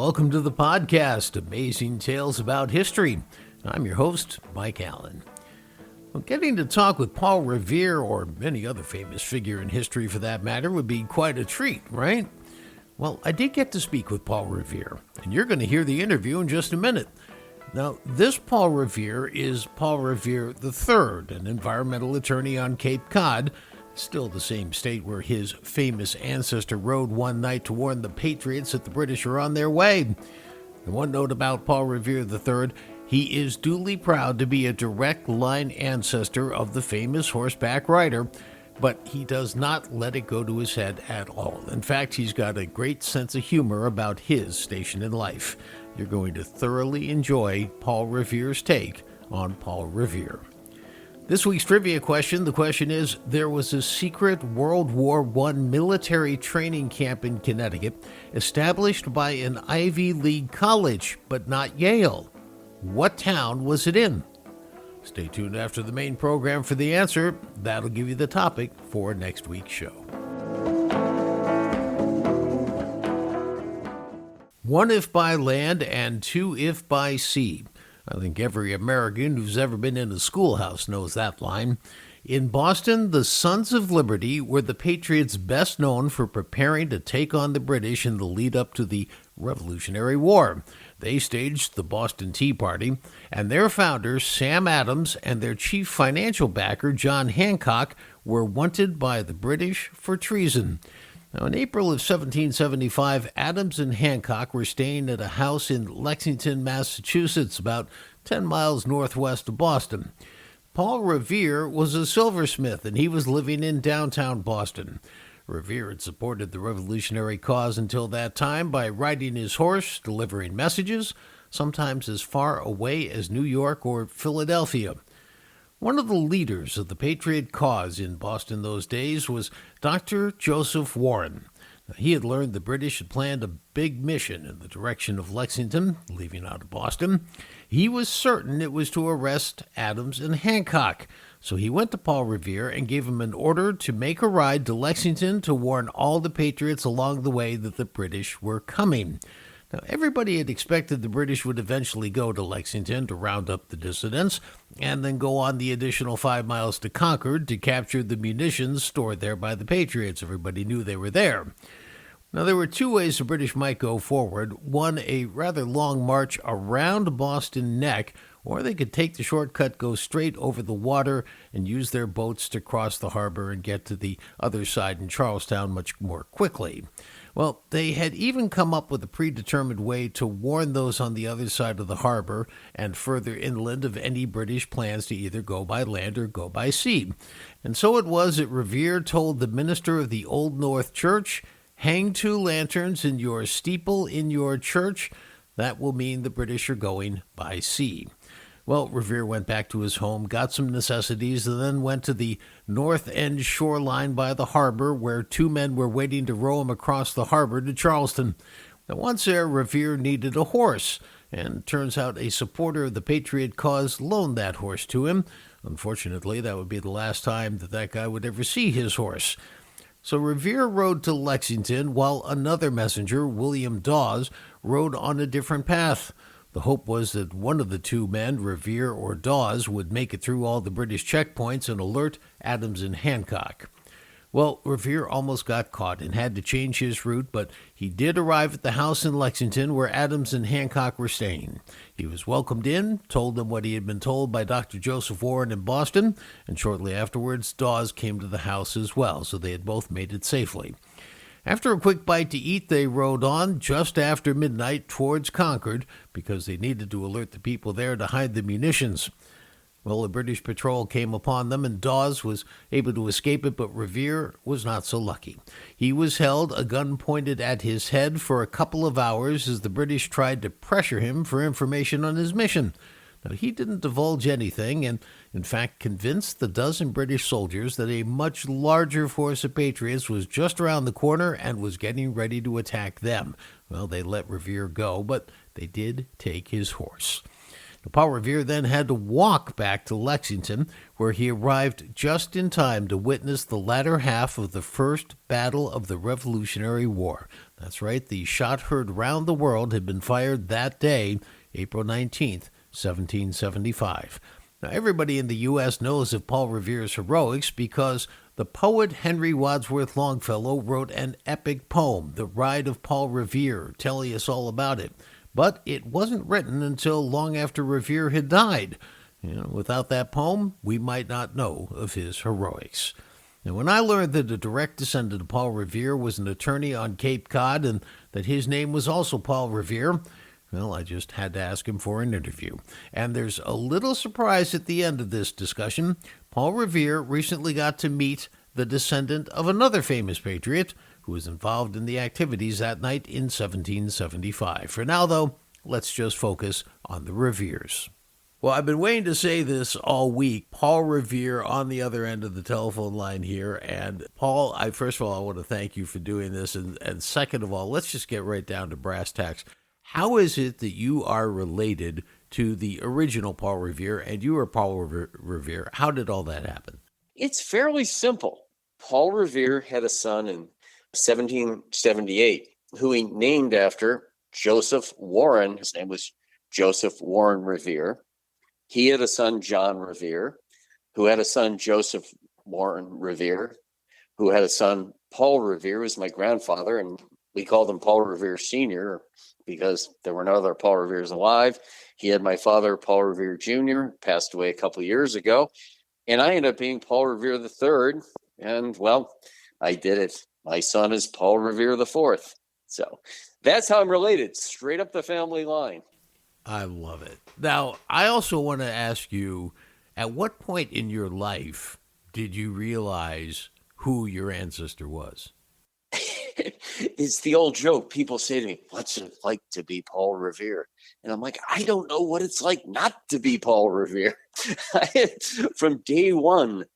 Welcome to the podcast, Amazing Tales About History. I'm your host, Mike Allen. Well, getting to talk with Paul Revere, or any other famous figure in history for that matter, would be quite a treat, right? Well, I did get to speak with Paul Revere, and you're going to hear the interview in just a minute. Now, this Paul Revere is Paul Revere III, an environmental attorney on Cape Cod, still the same state where his famous ancestor rode one night to warn the Patriots that the British are on their way. And one note about Paul Revere III, he is duly proud to be a direct line ancestor of the famous horseback rider, but he does not let it go to his head at all. In fact, he's got a great sense of humor about his station in life. You're going to thoroughly enjoy Paul Revere's take on Paul Revere. This week's trivia question, the question is, there was a secret World War I military training camp in Connecticut established by an Ivy League college, but not Yale. What town was it in? Stay tuned after the main program for the answer. That'll give you the topic for next week's show. One if by land and two if by sea. I think every American who's ever been in a schoolhouse knows that line. In Boston, the Sons of Liberty were the Patriots best known for preparing to take on the British in the lead up to the Revolutionary War. They staged the Boston Tea Party, and their founder, Sam Adams, and their chief financial backer, John Hancock, were wanted by the British for treason. Now, in April of 1775, Adams and Hancock were staying at a house in Lexington, Massachusetts, about 10 miles northwest of Boston. Paul Revere was a silversmith, and he was living in downtown Boston. Revere had supported the revolutionary cause until that time by riding his horse, delivering messages, sometimes as far away as New York or Philadelphia. One of the leaders of the Patriot cause in Boston those days was Dr. Joseph Warren. Now, he had learned the British had planned a big mission in the direction of Lexington, leaving out of Boston. He was certain it was to arrest Adams and Hancock, so he went to Paul Revere and gave him an order to make a ride to Lexington to warn all the Patriots along the way that the British were coming. Now, everybody had expected the British would eventually go to Lexington to round up the dissidents and then go on the additional 5 miles to Concord to capture the munitions stored there by the Patriots. Everybody knew they were there. Now, there were two ways the British might go forward. One, a rather long march around Boston Neck, or they could take the shortcut, go straight over the water, and use their boats to cross the harbor and get to the other side in Charlestown much more quickly. Well, they had even come up with a predetermined way to warn those on the other side of the harbor and further inland of any British plans to either go by land or go by sea. And so it was that Revere told the minister of the Old North Church, "Hang 2 lanterns in your steeple in your church. That will mean the British are going by sea." Well, Revere went back to his home, got some necessities, and then went to the north end shoreline by the harbor, where 2 men were waiting to row him across the harbor to Charleston. Now, once there, Revere needed a horse, and turns out a supporter of the Patriot cause loaned that horse to him. Unfortunately, that would be the last time that guy would ever see his horse. So Revere rode to Lexington, while another messenger, William Dawes, rode on a different path. The hope was that one of the 2 men, Revere or Dawes, would make it through all the British checkpoints and alert Adams and Hancock. Well, Revere almost got caught and had to change his route, but he did arrive at the house in Lexington where Adams and Hancock were staying. He was welcomed in, told them what he had been told by Dr. Joseph Warren in Boston, and shortly afterwards Dawes came to the house as well, so they had both made it safely. After a quick bite to eat, they rode on just after midnight towards Concord because they needed to alert the people there to hide the munitions. Well, a British patrol came upon them, and Dawes was able to escape it, but Revere was not so lucky. He was held, a gun pointed at his head, for a couple of hours as the British tried to pressure him for information on his mission. Now, he didn't divulge anything, and in fact convinced the dozen British soldiers that a much larger force of Patriots was just around the corner and was getting ready to attack them. Well, they let Revere go, but they did take his horse. Paul Revere then had to walk back to Lexington, where he arrived just in time to witness the latter half of the first battle of the Revolutionary War. That's right, the shot heard round the world had been fired that day, April 19th, 1775. Now, everybody in the U.S. knows of Paul Revere's heroics because the poet Henry Wadsworth Longfellow wrote an epic poem, The Ride of Paul Revere, telling us all about it. But it wasn't written until long after Revere had died. Without that poem, we might not know of his heroics. Now, when I learned that a direct descendant of Paul Revere was an attorney on Cape Cod and that his name was also Paul Revere, well, I just had to ask him for an interview. And there's a little surprise at the end of this discussion. Paul Revere recently got to meet the descendant of another famous patriot who was involved in the activities that night in 1775. For now, though, let's just focus on the Reveres. Well, I've been waiting to say this all week. Paul Revere on the other end of the telephone line here. And Paul, first of all, I want to thank you for doing this. And second of all, let's just get right down to brass tacks. How is it that you are related to the original Paul Revere and you are Paul Revere? How did all that happen? It's fairly simple. Paul Revere had a son in 1778 who he named after Joseph Warren. His name was Joseph Warren Revere. He had a son, John Revere, who had a son, Joseph Warren Revere, who had a son, Paul Revere, who was my grandfather, and we called him Paul Revere Sr. because there were no other Paul Reveres alive. He had my father, Paul Revere Jr., passed away a couple of years ago, and I ended up being Paul Revere III, and, well, I did it. My son is Paul Revere IV. So that's how I'm related, straight up the family line. I love it. Now, I also want to ask you, at what point in your life did you realize who your ancestor was? It's the old joke. People say to me, what's it like to be Paul Revere? And I'm like, I don't know what it's like not to be Paul Revere. From day one,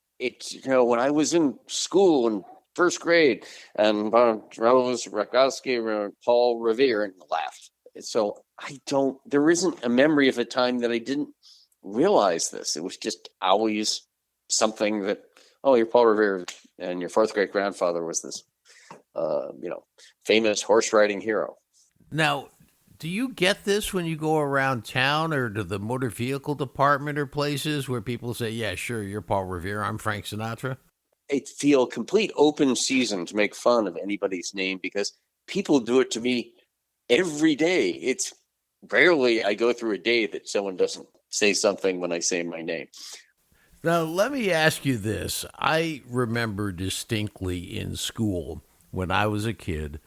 when I was in school in first grade, and Rose Rakowski, Paul Revere, and laughed. So there isn't a memory of a time that I didn't realize this. It was just always something that, oh, you're Paul Revere, and your fourth great grandfather was this, famous horse riding hero. Now, do you get this when you go around town or to the motor vehicle department or places where people say, yeah, sure, you're Paul Revere, I'm Frank Sinatra? I feel complete open season to make fun of anybody's name because people do it to me every day. It's rarely I go through a day that someone doesn't say something when I say my name. Now, let me ask you this. I remember distinctly in school when I was a kid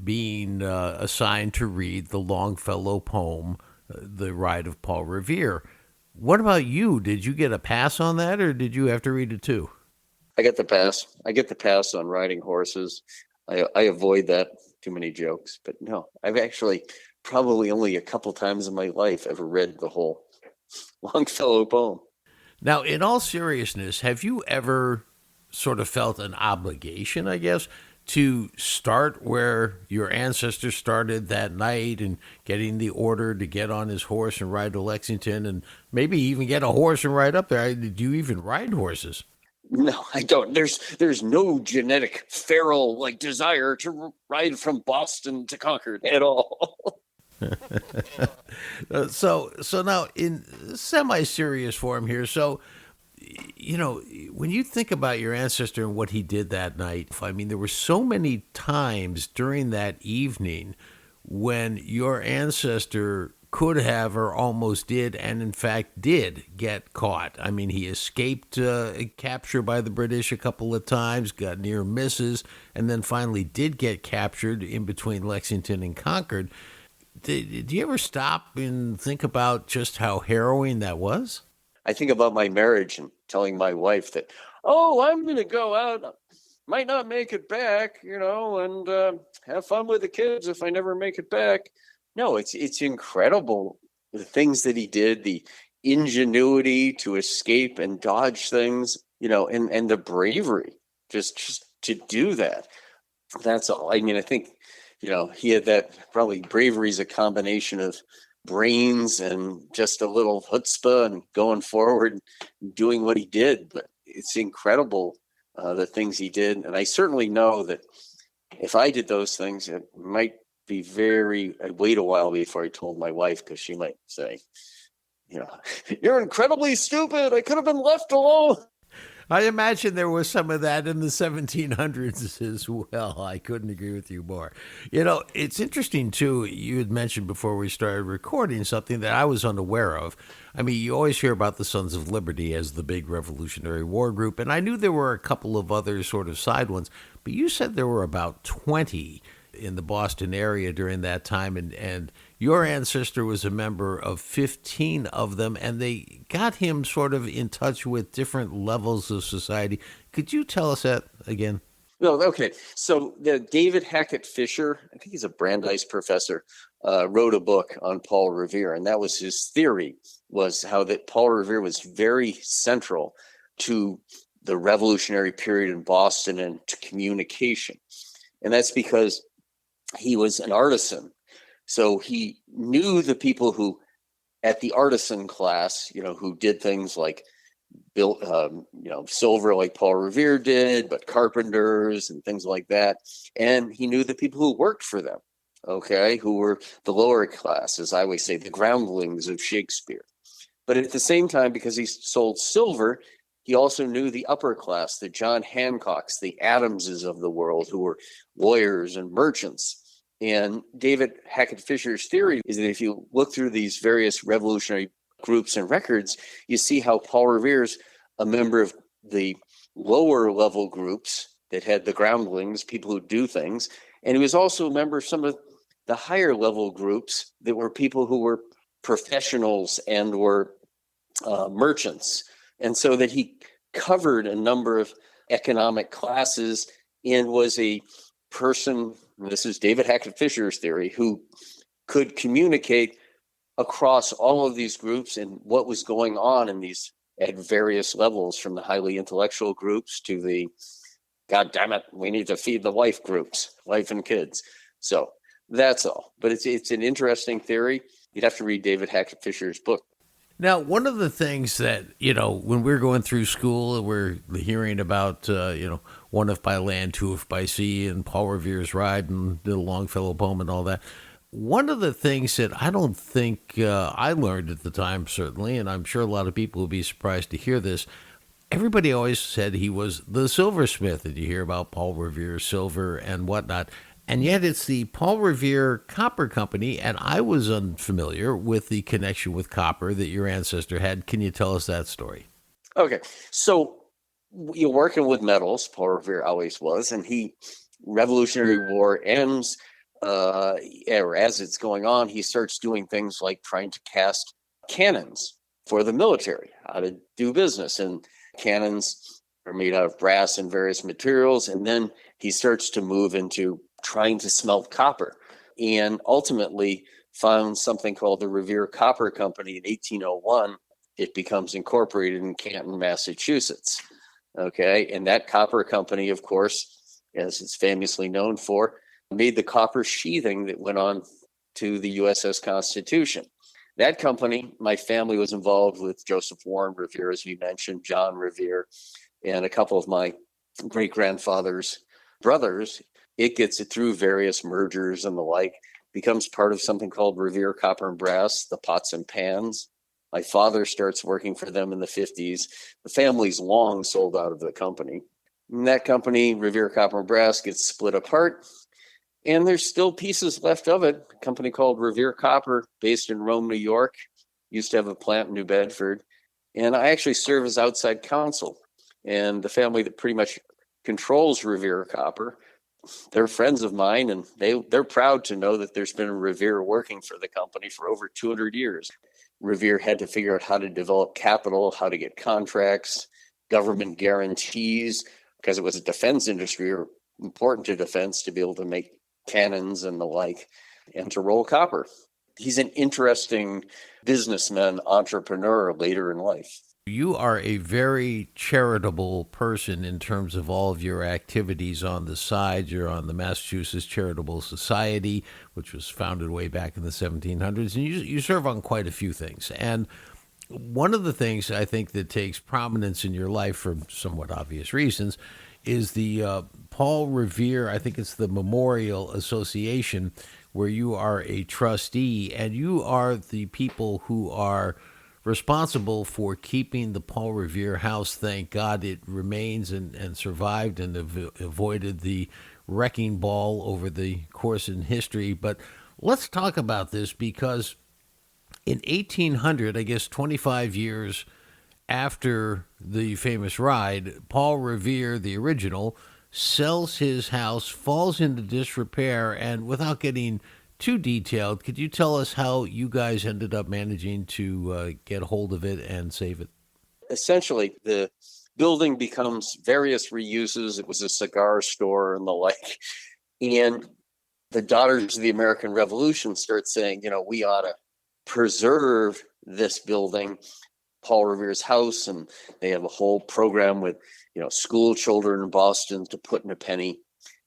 being assigned to read the Longfellow poem, The Ride of Paul Revere. What about you? Did you get a pass on that or did you have to read it too? I get the pass. I get the pass on riding horses. I avoid that. Too many jokes. But no, I've actually probably only a couple times in my life ever read the whole Longfellow poem. Now, in all seriousness, have you ever sort of felt an obligation, I guess, to start where your ancestor started that night and getting the order to get on his horse and ride to Lexington and maybe even get a horse and ride up there? Did you even ride horses? No, I don't. There's no genetic feral desire to ride from Boston to Concord at all. So now in semi-serious form here. So, when you think about your ancestor and what he did that night, I mean, there were so many times during that evening when your ancestor could have or almost did, and in fact did get caught. I mean, he escaped capture by the British a couple of times, got near misses, and then finally did get captured in between Lexington and Concord. Did you ever stop and think about just how harrowing that was? I think about my marriage and telling my wife that, oh, I'm going to go out, might not make it back, and have fun with the kids if I never make it back. No, it's incredible the things that he did, the ingenuity to escape and dodge things, and the bravery just to do that. That's all. I mean, I think, he had that, probably bravery is a combination of brains and just a little chutzpah and going forward and doing what he did. But it's incredible the things he did. And I certainly know that if I did those things, it might be I'd wait a while before I told my wife, because she might say, you're incredibly stupid. I could have been left alone. I imagine there was some of that in the 1700s as well. I couldn't agree with you more. It's interesting, too. You had mentioned before we started recording something that I was unaware of. I mean, you always hear about the Sons of Liberty as the big Revolutionary War group, and I knew there were a couple of other sort of side ones, but you said there were about 20 in the Boston area during that time, and your ancestor was a member of 15 of them, and they got him sort of in touch with different levels of society. Could you tell us that again? Well, okay. So David Hackett Fisher, I think he's a Brandeis professor, wrote a book on Paul Revere, and that was his theory, was how that Paul Revere was very central to the revolutionary period in Boston and to communication. And that's because he was an artisan. So he knew the people who, at the artisan class, who did things like built, silver like Paul Revere did, but carpenters and things like that. And he knew the people who worked for them, okay, who were the lower class, as I always say, the groundlings of Shakespeare. But at the same time, because he sold silver, he also knew the upper class, the John Hancocks, the Adamses of the world, who were lawyers and merchants. And David Hackett Fisher's theory is that if you look through these various revolutionary groups and records, you see how Paul Revere's a member of the lower level groups that had the groundlings, people who do things. And he was also a member of some of the higher level groups that were people who were professionals and were merchants. And so that he covered a number of economic classes and was a person, this is David Hackett Fisher's theory, who could communicate across all of these groups and what was going on in these at various levels, from the highly intellectual groups to the, God damn it, we need to feed the wife groups, wife and kids. So that's all. But it's an interesting theory. You'd have to read David Hackett Fisher's book. Now, one of the things that, when we're going through school, we're hearing about, one if by land, two if by sea, and Paul Revere's Ride and the Longfellow poem and all that. One of the things that I don't think I learned at the time, certainly, and I'm sure a lot of people will be surprised to hear this, everybody always said he was the silversmith, and you hear about Paul Revere's silver and whatnot. And yet it's the Paul Revere Copper Company, and I was unfamiliar with the connection with copper that your ancestor had. Can you tell us that story? Okay, so you're working with metals, Paul Revere always was, and Revolutionary War ends, or as it's going on, he starts doing things like trying to cast cannons for the military, how to do business. And cannons are made out of brass and various materials, and then he starts to move into trying to smelt copper, and ultimately found something called the Revere Copper Company in 1801. It becomes incorporated in Canton, Massachusetts. Okay, and that copper company, of course, as it's famously known for, made the copper sheathing that went on to the USS Constitution. That company, my family was involved with Joseph Warren Revere, as we mentioned, John Revere, and a couple of my great-grandfather's brothers. It gets it through various mergers and the like, becomes part of something called Revere Copper and Brass, the pots and pans. My father starts working for them in the 50s. The family's long sold out of the company. And that company, Revere Copper and Brass, gets split apart. And there's still pieces left of it. A company called Revere Copper, based in Rome, New York, used to have a plant in New Bedford. And I actually serve as outside counsel. And the family that pretty much controls Revere Copper, they're friends of mine, and they're proud to know that there's been a Revere working for the company for over 200 years. Revere had to figure out how to develop capital, how to get contracts, government guarantees, because it was a defense industry, or important to defense, to be able to make cannons and the like, and to roll copper. He's an interesting businessman, entrepreneur later in life. You are a very charitable person in terms of all of your activities on the side. You're on the Massachusetts Charitable Society, which was founded way back in the 1700s, and you serve on quite a few things. And one of the things I think that takes prominence in your life for somewhat obvious reasons is the Paul Revere, I think it's the Memorial Association, where you are a trustee, and you are the people who are responsible for keeping the Paul Revere House. Thank God it remains and survived and avoided the wrecking ball over the course in history. But let's talk about this because in 1800, I guess 25 years after the famous ride, Paul Revere, the original, sells his house, falls into disrepair, and without getting too detailed, could you tell us how you guys ended up managing to get hold of it and save it? Essentially, the building becomes various reuses. It was a cigar store and the like. And the Daughters of the American Revolution start saying, we ought to preserve this building, Paul Revere's house. And they have a whole program with, school children in Boston to put in a penny.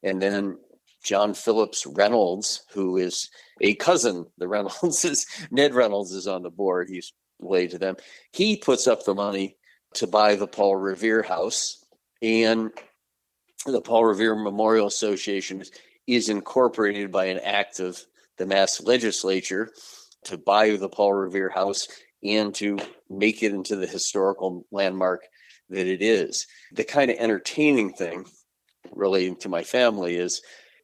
And then John Phillips Reynolds, who is a cousin, the Reynoldses, Ned Reynolds is on the board. He's related to them. He puts up the money to buy the Paul Revere house. And the Paul Revere Memorial Association is incorporated by an act of the Mass Legislature to buy the Paul Revere house and to make it into the historical landmark that it is. The kind of entertaining thing relating to my family is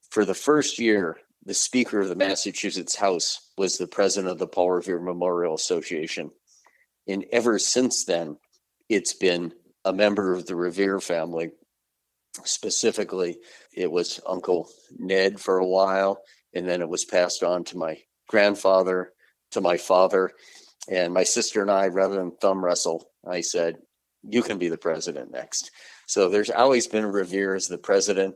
for the first year, the Speaker of the Massachusetts House was the president of the Paul Revere Memorial Association. And ever since then, it's been a member of the Revere family. Specifically, it was Uncle Ned for a while, and then it was passed on to my grandfather, to my father, and my sister and I, rather than thumb wrestle, I said, you can be the president next. So there's always been Revere as the president,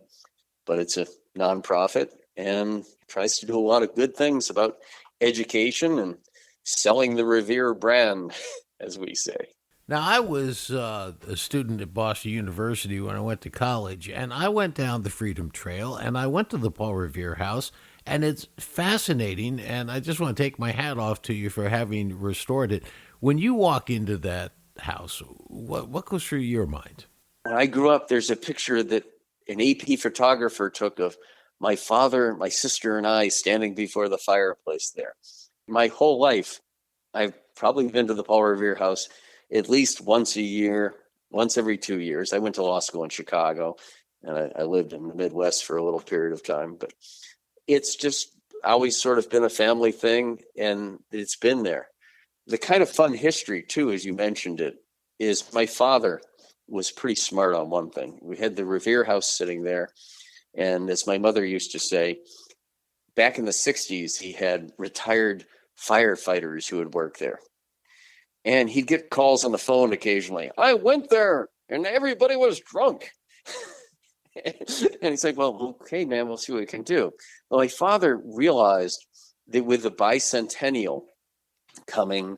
but it's a nonprofit and tries to do a lot of good things about education and selling the Revere brand, as we say. Now, I was a student at Boston University when I went to college, and I went down the Freedom Trail, and I went to the Paul Revere House, and it's fascinating, and I just want to take my hat off to you for having restored it. When you walk into that house, what goes through your mind? When I grew up, there's a picture that an AP photographer took of my father, my sister, and I standing before the fireplace there. My whole life, I've probably been to the Paul Revere House at least once a year, once every 2 years. I went to law school in Chicago, and I lived in the Midwest for a little period of time. But it's just always sort of been a family thing, and it's been there. The kind of fun history, too, as you mentioned it, is my father was pretty smart on one thing. We had the Revere House sitting there, and as my mother used to say, back in the 60s, he had retired firefighters who would work there. And he'd get calls on the phone occasionally. I went there and everybody was drunk. And he's like, well, okay, man, we'll see what we can do. Well, my father realized that with the bicentennial coming,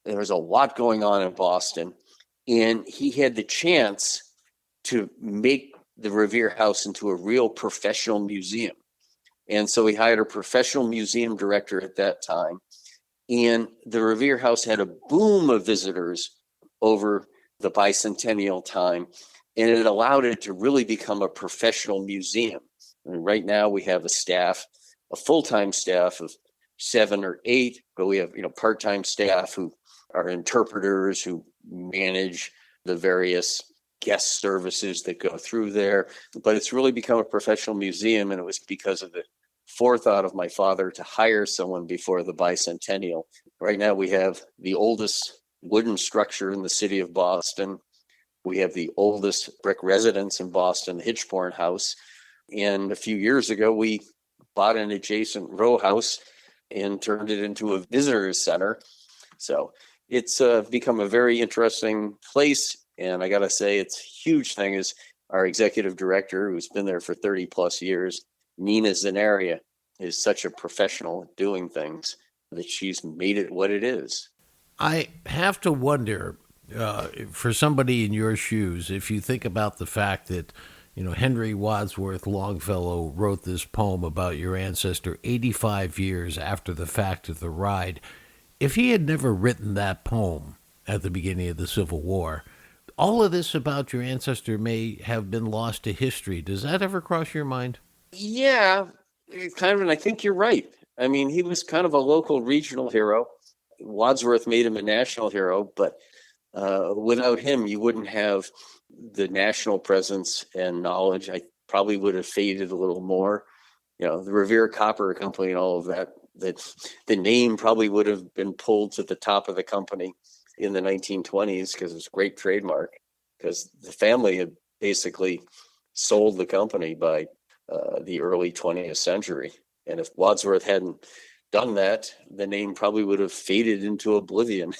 there was a lot going on in Boston. And he had the chance to make the Revere House into a real professional museum. And so he hired a professional museum director at that time. And the Revere House had a boom of visitors over the bicentennial time, and it allowed it to really become a professional museum. And right now we have a full-time staff of 7 or 8, but we have, part-time staff who are interpreters who manage the various guest services that go through there. But it's really become a professional museum, and it was because of the forethought of my father to hire someone before the bicentennial. Right now, we have the oldest wooden structure in the city of Boston. We have the oldest brick residence in Boston, the Hitchborn House. And a few years ago, we bought an adjacent row house and turned it into a visitors center. So it's become a very interesting place. And I got to say, it's a huge thing is our executive director, who's been there for 30 plus years, Nina Zanaria, is such a professional at doing things that she's made it what it is. I have to wonder, For somebody in your shoes, if you think about the fact that, Henry Wadsworth Longfellow wrote this poem about your ancestor 85 years after the fact of the ride, if he had never written that poem at the beginning of the Civil War, all of this about your ancestor may have been lost to history. Does that ever cross your mind? Yeah, it's kind of, and I think you're right. I mean, he was kind of a local regional hero. Wadsworth made him a national hero, but without him, you wouldn't have the national presence and knowledge. I probably would have faded a little more. The Revere Copper Company and all of that, that the name probably would have been pulled to the top of the company in the 1920s because it was a great trademark, because the family had basically sold the company by the early 20th century. And if Wadsworth hadn't done that, the name probably would have faded into oblivion.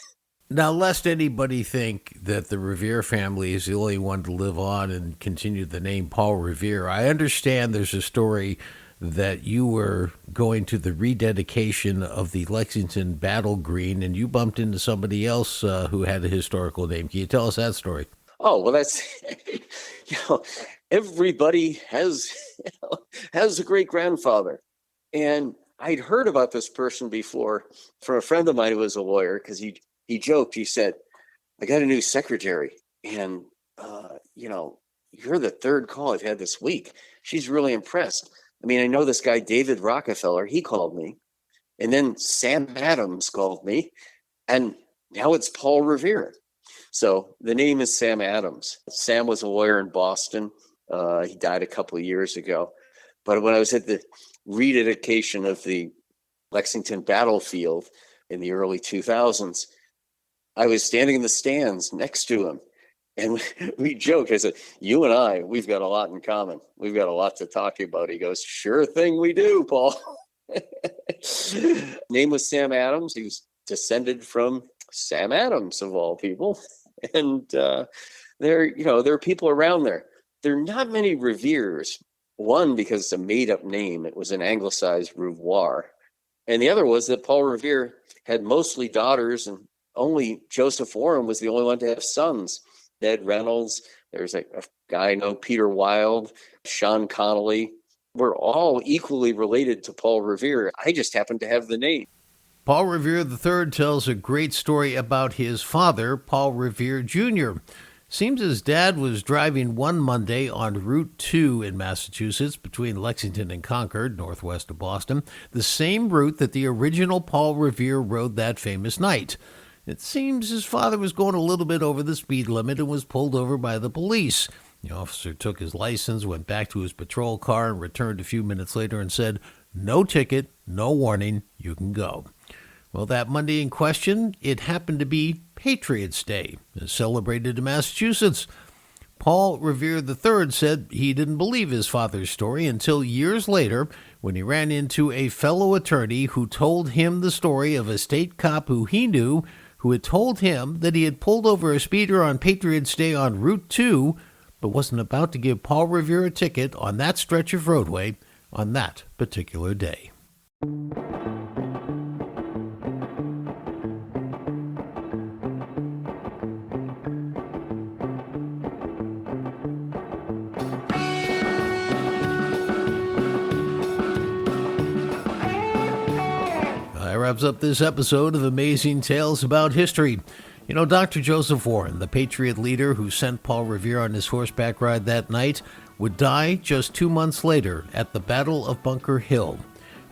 Now, lest anybody think that the Revere family is the only one to live on and continue the name Paul Revere, I understand there's a story that you were going to the rededication of the Lexington Battle Green and you bumped into somebody else who had a historical name. Can you tell us that story? Oh, well, that's, you know, everybody has a great grandfather. And I'd heard about this person before from a friend of mine who was a lawyer, because he joked, he said, I got a new secretary, and you're the third call I've had this week. She's really impressed. I mean, I know this guy, David Rockefeller, he called me, and then Sam Adams called me, and now it's Paul Revere. So the name is Sam Adams. Sam was a lawyer in Boston. He died a couple of years ago. But when I was at the rededication of the Lexington battlefield in the early 2000s, I was standing in the stands next to him. And we joked. I said, you and I, we've got a lot in common. We've got a lot to talk about. He goes, sure thing we do, Paul. Name was Sam Adams. He was descended from Sam Adams, of all people. And there are people around there. There are not many Reveres. One, because it's a made-up name. It was an anglicized Revoir. And the other was that Paul Revere had mostly daughters, and only Joseph Warren was the only one to have sons. Ned Reynolds, there's a guy I know, Peter Wilde, Sean Connolly. We're all equally related to Paul Revere. I just happen to have the name. Paul Revere III tells a great story about his father, Paul Revere Jr. Seems his dad was driving one Monday on Route 2 in Massachusetts between Lexington and Concord, northwest of Boston, the same route that the original Paul Revere rode that famous night. It seems his father was going a little bit over the speed limit and was pulled over by the police. The officer took his license, went back to his patrol car, and returned a few minutes later and said, no ticket, no warning, you can go. Well, that Monday in question, it happened to be Patriots' Day, celebrated in Massachusetts. Paul Revere III said he didn't believe his father's story until years later when he ran into a fellow attorney who told him the story of a state cop who he knew who had told him that he had pulled over a speeder on Patriots' Day on Route 2, but wasn't about to give Paul Revere a ticket on that stretch of roadway on that particular day. That wraps up this episode of Amazing Tales About History. You know, Dr. Joseph Warren, the Patriot leader who sent Paul Revere on his horseback ride that night, would die just 2 months later at the Battle of Bunker Hill.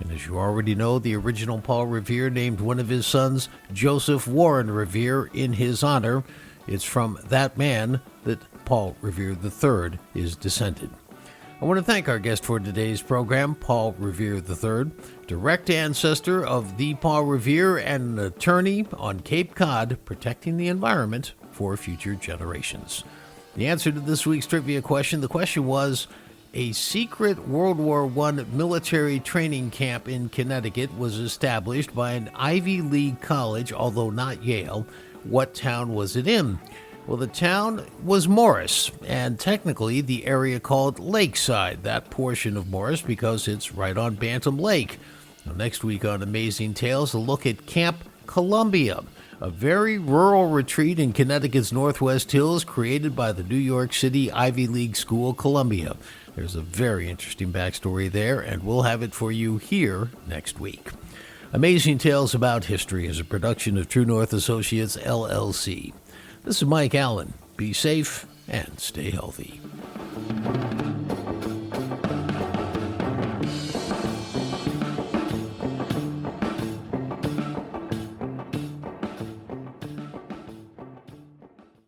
And as you already know, the original Paul Revere named one of his sons Joseph Warren Revere in his honor. It's from that man that Paul Revere III is descended. I want to thank our guest for today's program, Paul Revere III, direct ancestor of the Paul Revere and an attorney on Cape Cod protecting the environment for future generations. The answer to this week's trivia question, the question was, a secret World War I military training camp in Connecticut was established by an Ivy League college, although not Yale. What town was it in? Well, the town was Morris, and technically the area called Lakeside, that portion of Morris, because it's right on Bantam Lake. Now, next week on Amazing Tales, a look at Camp Columbia, a very rural retreat in Connecticut's Northwest Hills created by the New York City Ivy League school, Columbia. There's a very interesting backstory there, and we'll have it for you here next week. Amazing Tales About History is a production of True North Associates, LLC. This is Mike Allen. Be safe and stay healthy.